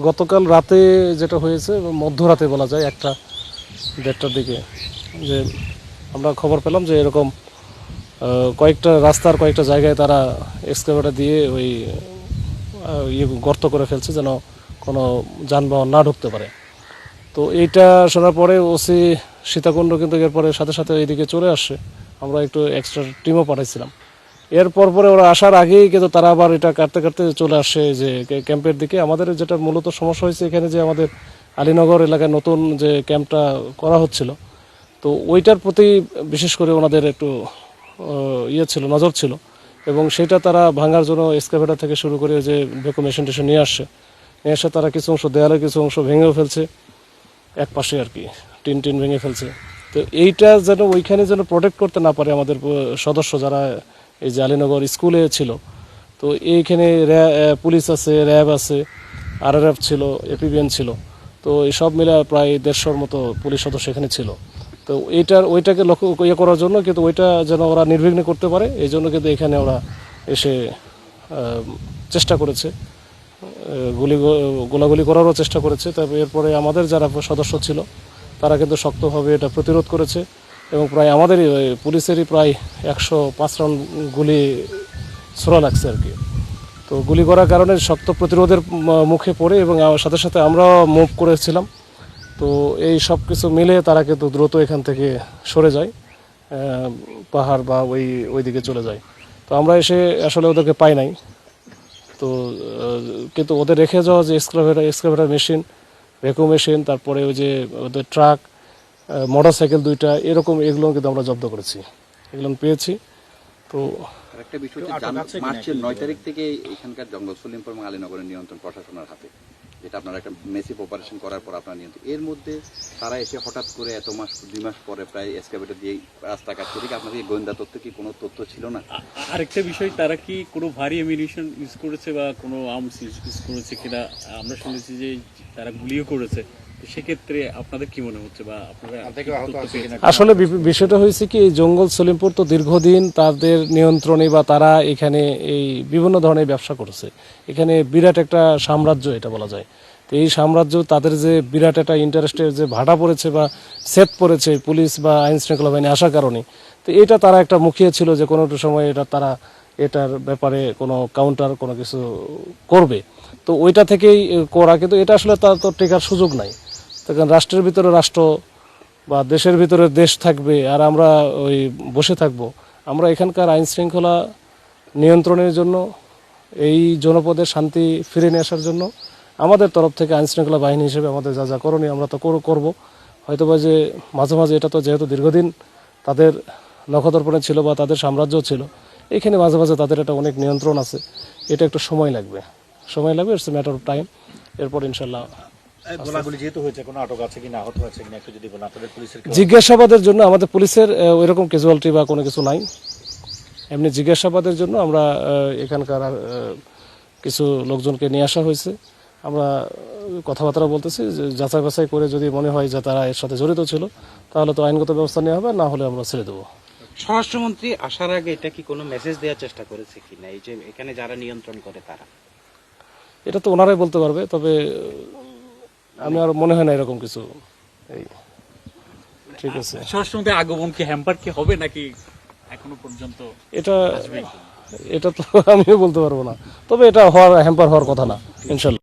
গতকাল রাতে যেটা হয়েছে, মধ্যরাতে বলা যায় 1টা-1:30টার দিকে, যে আমরা খবর পেলাম যে এরকম কয়েকটা রাস্তার কয়েকটা জায়গায় তারা এক্সকাভেটর দিয়ে ওই গর্ত করে ফেলছে যেন কোনো যানবাহন না ঢুকতে পারে। তো এইটা শোনার পরে ওসি সীতাকুণ্ড কিন্তু এরপরে সাথে সাথে এইদিকে চলে আসছে। আমরা একটু এক্সট্রা টিমও পাঠাইছিলাম। এরপর পরে ওরা আসার আগেই কিন্তু তারা আবার এটা কাটতে কাটতে চলে আসে যে ক্যাম্পের দিকে। আমাদের যেটা মূলত সমস্যা হয়েছে এখানে, যে আমাদের আলীনগর এলাকায় নতুন যে ক্যাম্পটা করা হচ্ছিল, তো ওইটার প্রতি বিশেষ করে ওনাদের একটু নজর ছিল, এবং সেটা তারা ভাঙার জন্য এক্সকাভেটর থেকে শুরু করে যে ভ্যাকুম মেশিন টেশিন নিয়ে এসে তারা কিছু অংশ, দেয়ালের কিছু অংশ ভেঙেও ফেলছে, এক পাশে আর কি টিন ভেঙে ফেলছে। তো এইটা যেন ওইখানে যেন প্রোটেক্ট করতে না পারে আমাদের সদস্য যারা এই যে আলীনগর স্কুলে ছিল। তো এইখানে পুলিশ আছে, র্যাব আছে, আরআরএফ ছিল, এপিবিএন ছিল। তো এই সব মিলে প্রায় 150-র মতো পুলিশ সদস্য এখানে ছিল। তো ওইটাকে লক্ষ্য করার জন্য কিন্তু ওইটা যেন ওরা নির্বিঘ্নে করতে পারে, এই জন্য কিন্তু এখানে ওরা এসে চেষ্টা করেছে, গোলাগুলি করারও চেষ্টা করেছে। তবে এরপরে আমাদের যারা সদস্য ছিল তারা কিন্তু শক্তভাবে এটা প্রতিরোধ করেছে, এবং প্রায় আমাদেরই পুলিশেরই প্রায় 105 রাউন্ড গুলি ছোড়া লাগছে আর কি। তো গুলি করার কারণে শক্ত প্রতিরোধের মুখে পড়ে, এবং সাথে সাথে আমরাও মুভ করেছিলাম। তো এই সব কিছু মিলে তারা কিন্তু দ্রুত এখান থেকে সরে যায়, পাহাড় বা ওই দিকে চলে যায়। তো আমরা এসে আসলে ওদেরকে পাই নাই। তো কিন্তু ওদের রেখে যাওয়া যে এক্সকাভেটর মেশিন, ভ্যাকুম মেশিন, তারপরে ওই যে ওদের ট্রাক, মোটরসাইকেল 2টা, এগুলো কিন্তু আমরা জব্দ করেছি, এগুলো পেয়েছি। তো একটা বিষয় হচ্ছে, মার্চের 9 তারিখ থেকে এখানকার জঙ্গল সলিমপুর এবং আলীনগরের নিয়ন্ত্রণ প্রশাসনের হাতে, যেটা আপনারা একটা মেসিভ অপারেশন করার পর আপনারা নিয়ন্ত্রণ, এর মধ্যে তারা এসে হঠাৎ করে এত মাস 2 মাস পরে প্রায় এক্সকাভেটর দিয়ে রাস্তা কাটছে, এদিকে আপনাদের গোয়েন্দা তথ্য কি কোনো তথ্য ছিল না? আরেকটা বিষয়, তারা কি কোনো ভারী অ্যামিনিশন ইউজ করেছে বা কোনো আর্মস ইউজ করেছে কিনা? আমরা শুনেছি যে তারা গুলিও করেছে। সেক্ষেত্রে আপনাদের কি মনে হচ্ছে বা আপনারা আসলে বিষয়টা হয়েছে কি, এই জঙ্গল সলিমপুর তো দীর্ঘদিন তাদের নিয়ন্ত্রণে, বা তারা এখানে এই বিভিন্ন ধরনের ব্যবসা করেছে। এখানে বিরাট একটা সাম্রাজ্য এটা বলা যায়। তো এই সাম্রাজ্য, তাদের যে বিরাট একটা ইন্টারেস্টের যে ভাটা পড়েছে বা সেট পড়েছে পুলিশ বা আইন শৃঙ্খলা বাহিনী আসার কারণে, তো এটা তারা একটা মুখিয়ে ছিল যে কোনো সময় তারা এটার ব্যাপারে কোনো কাউন্টার কোনো কিছু করবে। তো ওইটা থেকেই করা, কিন্তু এটা আসলে তার তো টেকার সুযোগ নাই। তখন রাষ্ট্রের ভিতরে রাষ্ট্র বা দেশের ভিতরে দেশ থাকবে, আর আমরা ওই বসে থাকবো? আমরা এখানকার আইন শৃঙ্খলা নিয়ন্ত্রণের জন্য, এই জনপদের শান্তি ফিরে নিয়ে আসার জন্য আমাদের তরফ থেকে আইন শৃঙ্খলা বাহিনী হিসেবে আমাদের যা যা করণীয় আমরা তো করব। হয়তোবা যে মাঝে মাঝে, এটা তো যেহেতু দীর্ঘদিন তাদের নখদর্পণে ছিল বা তাদের সাম্রাজ্য ছিল, এখানে মাঝে মাঝে তাদের একটা অনেক নিয়ন্ত্রণ আছে। এটা একটু সময় লাগবে, it's a matter of time. এরপর ইনশাল্লাহ জিজ্ঞাসাবাদের জন্য আমাদের পুলিশের ওইরকম ক্যাজুয়ালিটি বা কোনো কিছু নাই। এমনি জিজ্ঞাসাবাদের জন্য আমরা এখানকার কিছু লোকজনকে নিয়ে আসা হয়েছে। আমরা কথাবার্তা বলতেছি, যাচাই বাছাই করে যদি মনে হয় যে তারা এর সাথে জড়িত ছিল, তাহলে তো আইনগত ব্যবস্থা নেওয়া হবে, না হলে আমরা ছেড়ে দেবো। স্বরাষ্ট্রমন্ত্রী আসার আগে এটা কি কোনো মেসেজ দেওয়ার চেষ্টা করেছে কিনা, এই যে এখানে যারা নিয়ন্ত্রণ করে তারা? এটা তো ওনারাই বলতে পারবে, তবে আমি আর মনে হয় না এরকম কিছু। এই ঠিক আছে, স্বরাষ্ট্রমন্ত্রীর আগমন কি হ্যাম্পার কি হবে নাকি এখনো পর্যন্ত? এটা তো আমিও বলতে পারবো না, তবে এটা হ্যাম্পার হওয়ার কথা না ইনশাল্লাহ।